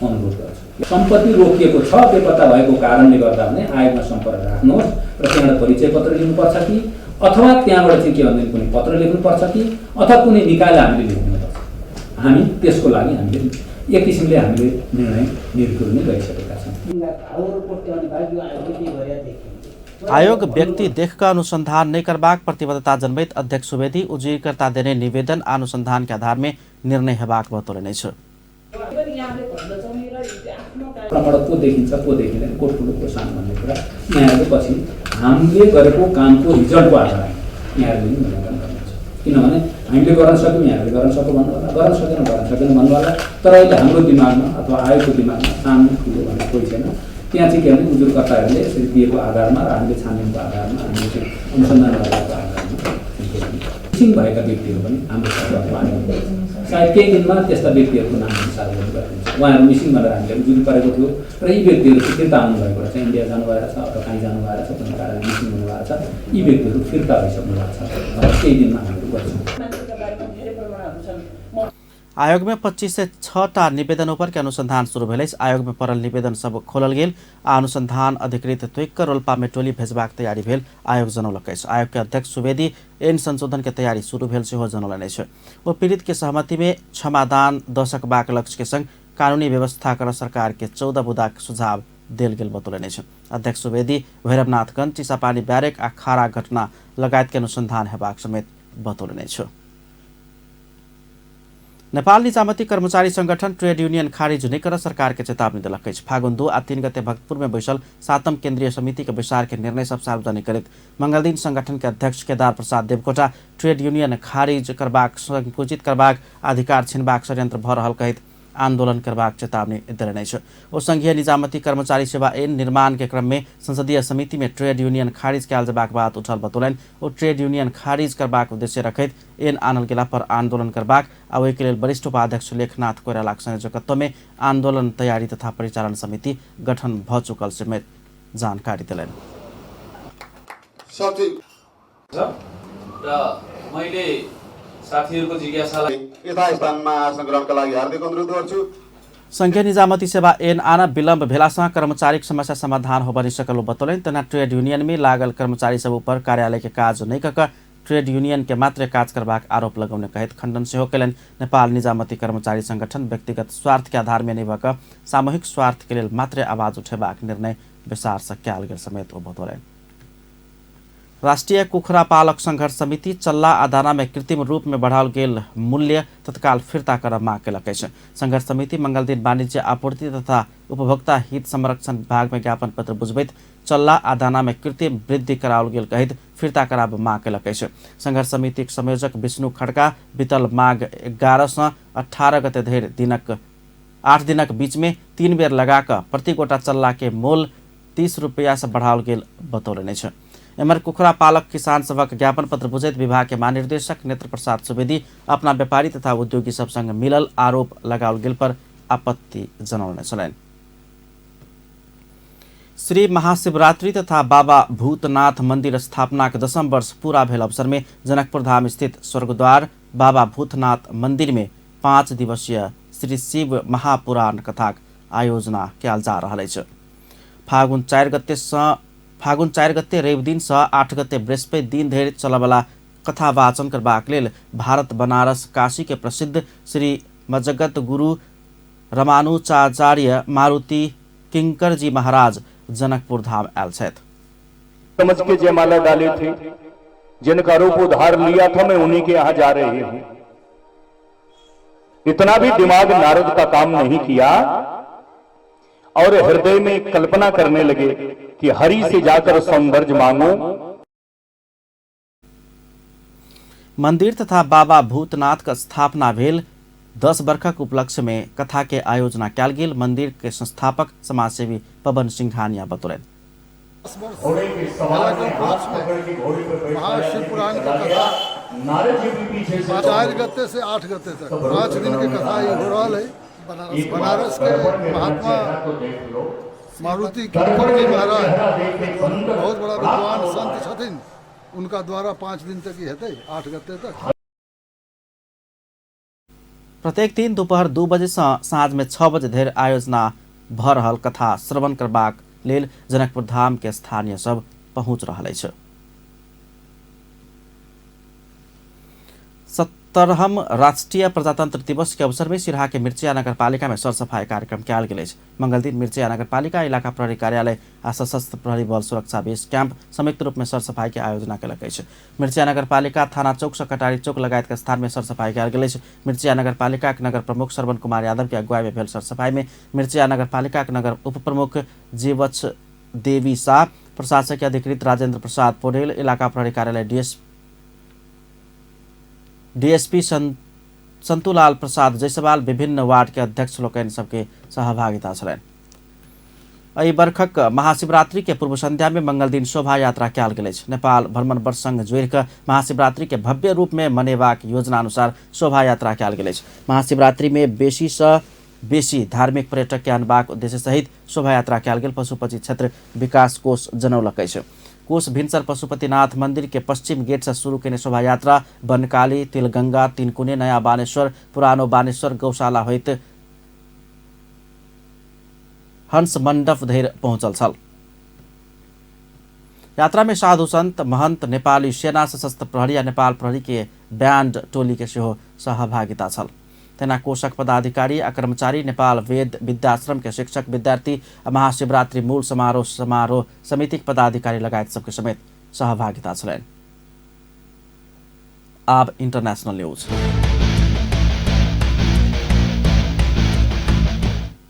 S5: अनुरोध गर्छु। सम्पत्ति रोकिएको छ बेपत्ता भएको कारणले गर्दा भने आयोगमा सम्पर्क राख्नुहोस् र त्यहाँबाट परिचय पत्र लिनुपर्छ कि अथवा त्यहाँबाट चाहिँ के भन्दा कुनै पत्र लेख्नुपर्छ कि अथवा कुनै निकायलाई हामीले लेख्नुपर्छ। हामी त्यसको लागि हामीले एक किसिमले हामीले निर्णय निर्णय गरिसकेका छौँ।
S1: आयोग व्यक्ति देखकर अनुसंधान नहीं करबाक प्रतिबद्धता जनबैत अध्यक्ष सुवेदी उजीरकर्ता देने निवेदन अनुसंधान के आधार में निर्णय हेबाक बतौलेने छ।
S5: को देखिन्छ को देखिँदैन को ठुलो को सानो भन्ने कुरा यहाँहरूले पछि हामीले गरेको कामको रिजल्टको आधारमा यहाँहरूले पनि मूल्याङ्कन गर्नुहुन्छ। किनभने हामीले गर्न सक्यौँ यहाँहरूले गर्न सक्यो भन्नु होला, गर्न सकेन भन्नु होला। तर अहिले हाम्रो दिमागमा अथवा आयोगको दिमागमा सानो ठुलो भन्ने कोही छैन। त्यहाँ चाहिँ के भने उजुरकर्ताहरूले यसरी दिएको आधारमा र हामीले छानबिनको आधारमा हामीले चाहिँ अनुसन्धान गरेको आधारमा मिसिङ भएका व्यक्तिहरू पनि हाम्रो सरकारमा आएको सायद केही दिनमा त्यस्ता व्यक्तिहरूको नाम सार्वजनिक गरिन्छ। उहाँहरू मिसिङ गरेर हामीले उजुरी परेको थियो र यी व्यक्तिहरू चाहिँ फिर्ता आउनुभएको रहेछ, इन्डिया जानुभएको छ अथवा कहीँ जानुभएको छ, कुनै कारणले मिसिङ हुनुभएको छ। यी व्यक्तिहरू फिर्ता भइसक्नु भएको छ र केही दिनमा हामीहरू गर्छौँ।
S1: आयोग में 25 से 6टा निवेदनों पर के अनुसंधान शुरू भेल। आयोग में पड़ल निवेदन सब खोलल गेल आ अनुसंधान अधिकृत त्विक रोल्पा में टोली भेजबाक तैयारी भेल आयोग जनौलकै छ। आयोग के अध्यक्ष सुवेदी एन संशोधन के तैयारी शुरू भेल सेहो जनौलने छ। वो पीड़ित के सहमति में क्षमादान दशकबाक लक्ष्य के संग कानूनी व्यवस्था कर सरकार के 14 बुदा सुझाव देल गेल बतौलने छ। अध्यक्ष सुवेदी भैरवनाथगंज चिसापानी ब्यारेक आ खारा घटना लगायत के अनुसंधान हेबाक समेत बतौलने छ। नेपाल निजामती कर्मचारी संगठन ट्रेड यूनियन खारिज नहीं कर सरकार के चेतावनी दिलकै छ। फागुन 2 आ 3 गते भक्तपुर में बैसल 7म केंद्रीय समिति के विचार के निर्णय सब सार्वजनिक करित मंगल दिन संगठन के अध्यक्ष केदार प्रसाद देवकोटा ट्रेड यूनियन खारिज करबाक संकुचित करबाक अधिकार छिनबाक षड्यंत्र भ रहल कहत आंदोलन करबाक चेतावनी देने छ। ओ संघीय निजामती कर्मचारी सेवा ऐन निर्माण के क्रम में संसदीय समिति में ट्रेड यूनियन खारिज कयल जबाक बात उठल बतौलन। ओ ट्रेड यूनियन खारिज करबाक उद्देश्य रखैत ऐन आनल गेला पर आंदोलन करबाक आ ओहि के लेल वरिष्ठ उपाध्यक्ष लेखनाथ कोइरालाक संयोजकत्व में आंदोलन तैयारी तथा परिचालन समिति गठन भ चुकल समेत जानकारी दिलन।
S14: मैले साथीहरुको जिज्ञासालाई यथास्थानमा आसन ग्रहणका लागि हार्दिक अनुरोध गर्छु।
S1: संघीय निजामती सेवा ऐन आना विलम्ब भेलासँग कर्मचारी समस्या समाधान हो बनी सकल बतौलन। तना ट्रेड यूनियन में लागल कर्मचारी सब ऊपर कार्यालय के काज नहीं कक ट्रेड यूनियन के मात्र काज करबाक आरोप लगौने कहत खंडन से कैलन। नेपाल निजामती कर्मचारी संगठन व्यक्तिगत स्वार्थ के आधार में नहीं भक सामूहिक स्वार्थ के लिए मात्र आवाज उठेबाक निर्णय विचार से कयल गेल समेत ओ बतौलन। राष्ट्रीय कुखुरा पालक संघर्ष समिति चल्ला आ दाना में कृत्रिम रूप में बढ़ाओल गेल मूल्य तत्काल फिर्ता कर मांग केलकै छ। संघर्ष समिति मंगल दिन वाणिज्य आपूर्ति तथा उपभोक्ता हित संरक्षण विभाग में ज्ञापन पत्र बुझबैत चल्ला आ दाना में कृत्रिम वृद्धि कराओल गेल कहत फिर्ता कराब मांग केलकै छ। संघर्ष समिति संयोजक विष्णु खड्का बीतल माघ 11 से 18 गते धरि 8 दिनक बीच में 3 बेर लगाकर प्रति गोटा चल्ला के मोल 30 रुपया से बढ़ाओल गेल बतौलने छ। एमर कुखुरा पालक किसान सभक ज्ञापन पत्र बुझैत विभाग के महानिर्देशक नेत्र प्रसाद सुवेदी अपना व्यापारी तथा उद्योगी सब संग मिलल आरोप लगाओल गेल पर आपत्ति जनौने छलैन। श्री महाशिवरात्रि तथा बाबा भूतनाथ मंदिर स्थापना के 10वां वर्ष पूरा भेल अवसर में जनकपुर धाम स्थित स्वर्गद्वार बाबा भूतनाथ मंदिर में 5 दिवसीय श्री शिव महापुराण कथा आयोजना कयल जा रहल अछि। फागुन 4 गते रवि दिन से 8 गते बृहस्पति दिन धरि चलबला कथा वाचन करबाक लेल भारत बनारस काशी के प्रसिद्ध श्री मजगत गुरु रामानुजाचार्य मारुति किंकर जी महाराज जनकपुर धाम आयल छथि।
S15: समझ के जयमाला डाले थे, जिनका रूप उधार लिया था, मैं उन्हीं के यहाँ जा रही हूं। इतना भी दिमाग नारद का काम नहीं किया और हृदय में कल्पना करने लगे कि हरि से जाकर सौंदर्य मांगो।
S1: मंदिर तथा बाबा भूतनाथ का स्थापना भेल 10 वर्षक उपलक्ष्य में कथा के आयोजना कयल गेल। मंदिर के संस्थापक समाजसेवी पवन सिंघानिया बतौलन।
S16: महाशिवपुराण की कथा 4 गते से 8 गते तक 5 दिन की कथा ये हो रहा है। बनारस के महात्मा मारुति किंकर जी महाराज बहुत बड़ा विद्वान संत छथिन, उनका द्वारा 5 दिन तक ही हेतै, 8 गते तक।
S1: प्रत्येक दिन दोपहर 2 बजे से साँझ में 6 बजे धरि आयोजना भ रहल कथा श्रवण करबाक लेल जनकपुर धाम के स्थानीय सब पहुंच रहल अछि। 17वां राष्ट्रीय प्रजातंत्र दिवस के अवसर में सिराहा के मिर्चिया नगरपालिका में सरसफाई कार्यक्रम कयल गेल अछि। मंगल दिन मिर्चिया नगरपालिका इलाका प्रहरी कार्यालय आ सशस्त्र प्रहरी बल सुरक्षा बेस कैंप संयुक्त रूप में सरसफाई के आयोजना कयलक अछि। मिर्चिया नगरपालिका थाना चौक से कटारी चौक लगायत के स्थान में सरसफाई कयल गेल अछि। मिर्चिया नगरपालिका के नगर प्रमुख श्रवण कुमार यादव के अगुवाई में भेल सरसफाई में मिर्चिया नगरपालिका के नगर उप प्रमुख जीवछ देवी शाह, प्रशासकीय अधिकृत राजेंद्र प्रसाद पौडेल, इलाका प्रहरी कार्यालय डीएसपी संतुलाल प्रसाद जयसवाल, विभिन्न वार्ड के अध्यक्ष लोकनि सबके सहभागिता छलनि। एहि वर्षक महाशिवरात्रि के पूर्व संध्या में मंगल दिन शोभा यात्रा कयल गेल अछि। नेपाल भ्रमण वर्ष संग जोड़ि कऽ महाशिवरात्रि के भव्य रूप में मनेबाक योजना अनुसार शोभा यात्रा कयल गेल अछि। महाशिवरात्रि में बेसी सँ बेसी धार्मिक पर्यटक के आनबाक उद्देश्य सहित शोभा यात्रा कयल गेल। पशुपति क्षेत्र विकास कोष जनौलक अछि। कोष भिनसर पशुपतिनाथ मंदिर के पश्चिम गेट से शुरू केने शोभा यात्रा बनकाली, तिलगंगा, तीनकुने, नया बानेश्वर, पुरानो बानेश्वर गौशाला होइत हंस मंडप धरि पहुंचल छल। यात्रा में साधु संत, महंत, नेपाली सेना, सशस्त्र प्रहरी आ नेपाल प्रहरी के बैंड टोली के सेहो सहभागिता छल। तेना कोषक पदाधिकारी आ कर्मचारी, नेपाल वेद विद्याश्रम के शिक्षक, विद्यार्थी आ महाशिवरात्रि मूल समारोह समितिक पदाधिकारी लगायत सबके समेत सहभागिता छलनि। अब इंटरनेशनल न्यूज।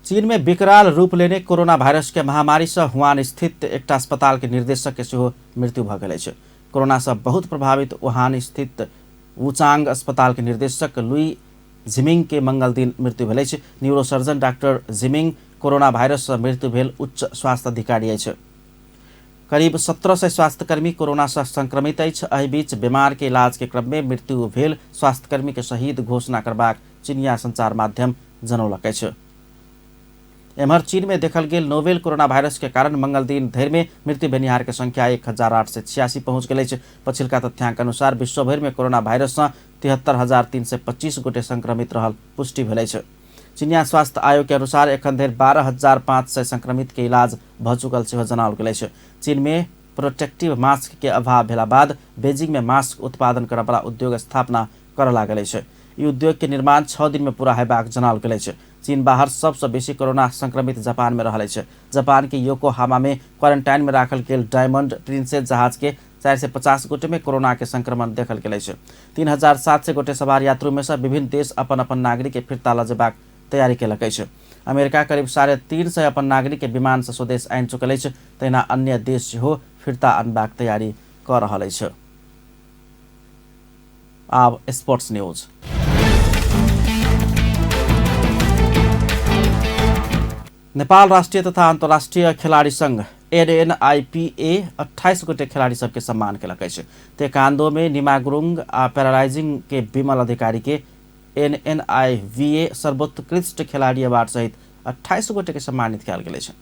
S1: चीन में विकराल रूप लेने कोरोना वायरस के महामारी से वुहान स्थित एक अस्पताल के निर्देशक के सेहो मृत्यु भ गेल अछि। कोरोना से बहुत प्रभावित वुहान स्थित वुचांग अस्पताल के निर्देशक लुई जिमिंग के मंगल दिन मृत्यु भेल अछि। Neurosurgeon doctor gymming corona virus से मृत्यु भेल उच्च स्वास्थ्य अधिकारी अछि। करीब 1700 स्वास्थ्यकर्मी कोरोना से संक्रमित अछि। एहि बीच बीमार के इलाज के क्रम में मृत्यु भेल स्वास्थ्यकर्मी के शहीद घोषणा करबाक चीनिया संचार माध्यम जनौलक अछि। एम्हर चीन में देखल गेल नोवेल कोरोना वायरस के कारण मंगल दिन धरि में मृत्यु भेनिहार के संख्या 1886 पहुंच गेल अछि। पछिलका तथ्यांक अनुसार विश्व भरि में कोरोना वायरस से 73,325 गोटे संक्रमित रहल पुष्टि भेल अछि। चीनिया स्वास्थ्य आयोग के अनुसार एखन धरि 12,500 संक्रमित के इलाज भ चुकल सेहो जनाओल गेल अछि। चीन में प्रोटेक्टिव मास्क के अभाव भेला बाद बेजिंग में मास्क उत्पादन करय वाला उद्योग स्थापना करय लागल अछि। ई उद्योग के निर्माण 6 दिन में पूरा हेबाक जनाओल गेल अछि। चीन बाहर सबसे बेसी कोरोना संक्रमित जापान में रहल अछि। जापान के योकोहामा में क्वारंटाइन में राखल गेल डायमंड प्रिंसेस जहाज के 450 गोटे में कोरोना के संक्रमण देखल गेल अछि। 3,700 गोटे सवार यात्रु में से विभिन्न देश अपन अपन नागरिक के फिरता ल जेबाक तैयारी केलक अछि। अमेरिका करीब 350 अपन नागरिक के विमान से स्वदेश आनि चुकल अछि। तहिना अन्य देश सेहो फिरता आनबाक तैयारी कर रहल अछि। आब स्पोर्ट्स न्यूज। नेपाल राष्ट्रीय तथा अंतर्राष्ट्रीय खिलाड़ी संघ NNIPA 28 गोटे खिलाड़ी सबके सम्मान केलक अछि। तेक्वांडो में निमा गुरुङ आ पैरालाइजिंग के विमल अधिकारी के NNIVA सर्वोत्कृष्ट खिलाड़ी अवार्ड सहित 28 गोटे के सम्मानित कयल गेल अछि।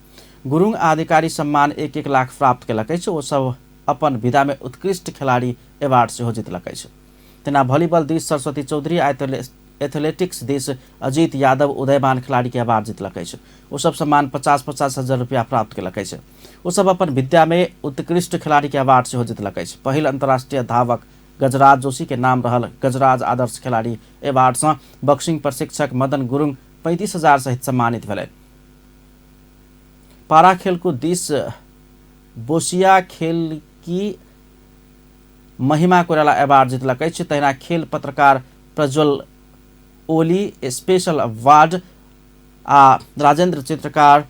S1: गुरुङ आ अधिकारी सम्मान 1-1 लाख प्राप्त केलकै छ। ओ सब अपन विधा में उत्कृष्ट खिलाड़ी अवार्ड सेहो जितलकै छ। तेना भलिबल देश सरस्वती चौधरी, एथलेटिक्स देश अजीत यादव उदयमान खिलाड़ी के अवार्ड जितलकै छ। ओ सब सम्मान 50-50 हजार रुपया प्राप्त केलकै छ। ओ सब अपन विद्या में उत्कृष्ट खिलाड़ी के अवार्ड सेहो जितलकै छ। पहिल अंतर्राष्ट्रीय धावक गजराज जोशी के नाम रहल गजराज आदर्श खिलाड़ी अवार्ड से बक्सिंग प्रशिक्षक मदन गुरुङ 35,000 सहित सम्मानित भेलै। पारा खेलकूद देश बोसिया खेल की महिमा कोइराला अवार्ड जितलकै छ। तहिना खेल पत्रकार प्रज्वल ओली स्पेशल अवार्ड आ राजेंद्र चित्रकार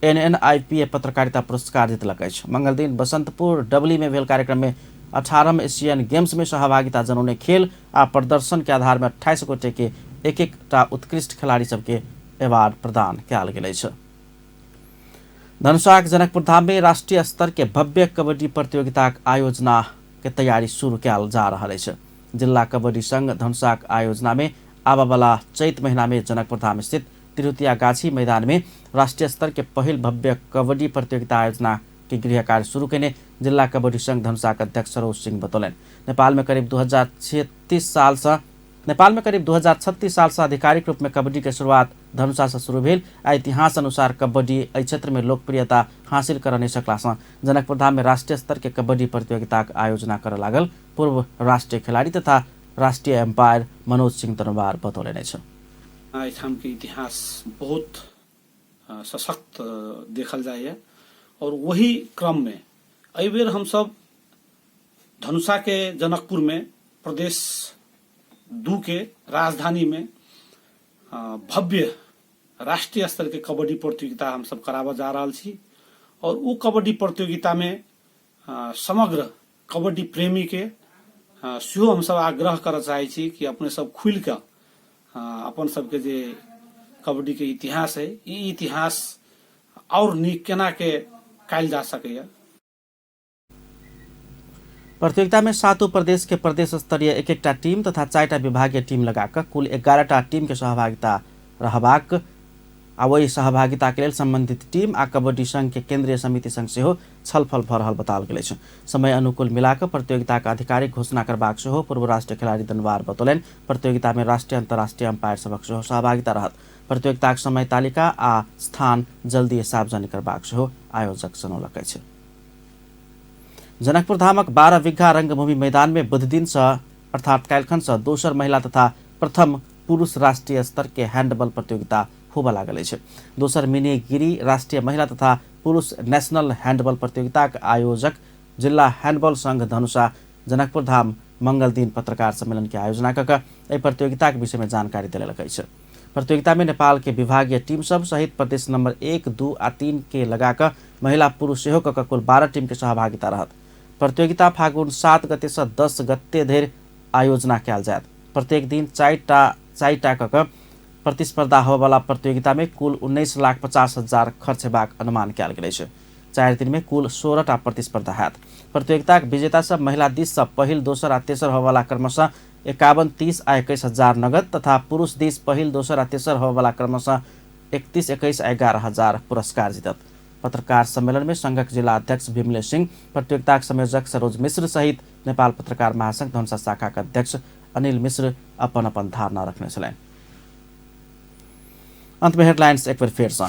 S1: NNIPA पत्रकारिता पुरस्कार जितलकै छ। मंगल दिन बसंतपुर डबली में भेल कार्यक्रम में 18 एशियन गेम्स में सहभागिता जनाउने खेल आ प्रदर्शन के आधार में 28 गोटे के 1-1टा उत्कृष्ट खिलाड़ी सबके अवार्ड प्रदान कयल गेलै छ। धनुषाक जनकपुर धाम में राष्ट्रीय स्तर के भव्य कबड्डी प्रतियोगिता आयोजना के तैयारी शुरू कयल जा रहल छ। जिला कबड्डी संघ धनुषाक आयोजना में आबा वाला चैत महीना में जनकपुर धाम स्थित तिरुतिया गाछी मैदान में राष्ट्रीय स्तर के पहिल भव्य कबड्डी प्रतियोगिता आयोजना के गृह कार्य शुरू करने जिला कबड्डी संघ धनुषाक अध्यक्ष सरोज सिंह बतौलन। नेपाल में करीब 2036 साल से आधिकारिक रूप में कबड्डी के शुरुआत धनुषा से शुरू भेल। इतिहास अनुसार कबड्डी एहि क्षेत्र में लोकप्रियता हासिल कर नहीं सकला से जनकपुर धाम में राष्ट्रीय स्तर के कबड्डी प्रतियोगिता आयोजना कर लागल। पूर्व राष्ट्रीय खिलाड़ी तथा राष्ट्रीय एम्पायर मनोज सिंह तनवार बतौले छ।
S17: ठाम के इतिहास बहुत सशक्त देखल जाए और वही क्रम में अई बेर हम सब धनुषा के जनकपुर में प्रदेश 2 के राजधानी में भव्य राष्ट्रीय स्तर के कबड्डी प्रतियोगिता हम सब करावा जा रहा छी। और वो कबड्डी प्रतियोगिता में समग्र कबड्डी प्रेमी के सेहो हम सब आग्रह कर चाहे छी कि अपने सब खुल के अपन सबके जे कबड्डी के इतिहास है ये इतिहास और नीक केना के कायल जा सके।
S1: प्रतियोगिता में 7 प्रदेश के प्रदेश स्तरीय 1-1टा टीम तथा 4टा विभागीय टीम लगाकर कुल 11टा टीम के सहभागिता रहबाक आ वही सहभागिता के लिए संबंधित टीम आ कबड्डी संघ के केंद्रीय समिति संघ से छलफल भ रहल बताल गेल छ। समय अनुकूल मिलाकर प्रतियोगिता का आधिकारिक घोषणा करबाक सेहो पूर्व राष्ट्रीय खिलाड़ी दनवार बतौलन। प्रतियोगिता में राष्ट्रीय अंतर्राष्ट्रीय अंपायर सबक सेहो सहभागिता रहत। प्रतियोगिता समय तालिका आ स्थान जल्दी सार्वजनिक करबाक सेहो आयोजक जनौलकै छ। जनकपुर धामक 12 बिघा रंगभूमि मैदान में बुध दिन से अर्थात काल्खन से दोसर महिला तथा प्रथम पुरुष राष्ट्रीय स्तर के हैंडबॉल प्रतियोगिता होबा लागल छै। दोसर मिनीगिरी राष्ट्रीय महिला तथा पुरुष नेशनल हैंडबॉल प्रतियोगिता के आयोजक जिला हैंडबॉल संघ धनुषा जनकपुर धाम मंगल दिन पत्रकार सम्मेलन के आयोजना कर प्रतियोगिता के विषय में जानकारी दिलकै छ। प्रतियोगिता में नेपाल के विभागीय टीम सब सहित प्रदेश नंबर 1, 2 आ 3 के लगाकर महिला पुरुष सेहो कुल 12 टीम के सहभागिता रहत। प्रतियोगिता फागुन 7 गते से 10 गते धरि आयोजना कयल जायत। प्रत्येक दिन 4टा कऽ प्रतिस्पर्धा होबवाला प्रतियोगिता में कुल 19,50,000 खर्च हेबाक अनुमान कयल गेल छै। 4 दिन में कुल 16टा प्रतिस्पर्धा हैत। प्रतियोगिता के विजेता सब महिला दिस से पहिल, दोसर आ तेसर होबवाला क्रमशः 51, 30 आ 21,000 नगद तथा पुरुष दिस पहिल, दोसर आ तेसर होबवाला क्रमशः 31, 21 आ 11,000 पुरस्कार जीतत। पत्रकार सम्मेलन में संघक जिला अध्यक्ष विमलेश सिंह, प्रतियोगिता के संयोजक सरोज मिश्र सहित नेपाल पत्रकार महासंघ धनुषा शाखा के अध्यक्ष अनिल मिश्र अपन अपन धारणा रखने छलैन। अंत में हेडलाइंस एक बार फिर से।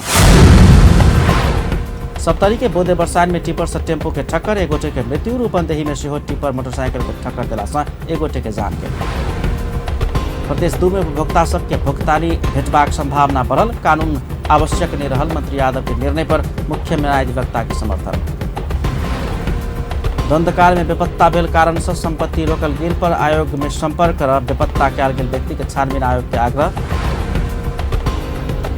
S1: सप्तरी के बोदे बरसाइन में टिपर से टेम्पो के ठक्कर, एक गोटे के मृत्यु। रूपन्देही में सेहो टिपर मोटरसाइकिल के ठक्कर दिला से एक गोटे के जान गेल। प्रदेश 2 में उपभोक्ता सबके भुगतानी भेटबाक संभावना बढ़ल, कानून आवश्यक नहीं रहल। मंत्री यादव के निर्णय पर मुख्य न्यायाधिवक्ता के समर्थन। द्वंद्वकाल में बेपत्ता भेल कारण से संपत्ति रोकल गेल पर आयोग में संपर्क कर बेपत्ता कयल गेल व्यक्ति के छानबीन आयोग के आग्रह।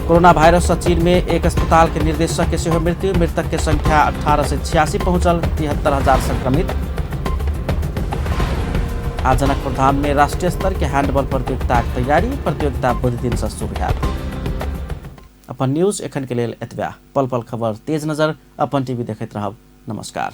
S1: कोरोना वायरस से चीन में एक अस्पताल के निर्देशक के सेहो मृत्यु, मृतक के संख्या 18 से 86 पहुंचल। 73,000 संक्रमित। आज जनकपुर धाम में राष्ट्रीय स्तर के हैंडबॉल प्रतियोगिता की तैयारी, प्रतियोगिता बुध दिन से शुरू हैत। अपन न्यूज एखन के लेल एतबा। पल पल खबर तेज नजर अपन टीवी देखैत रहब। नमस्कार।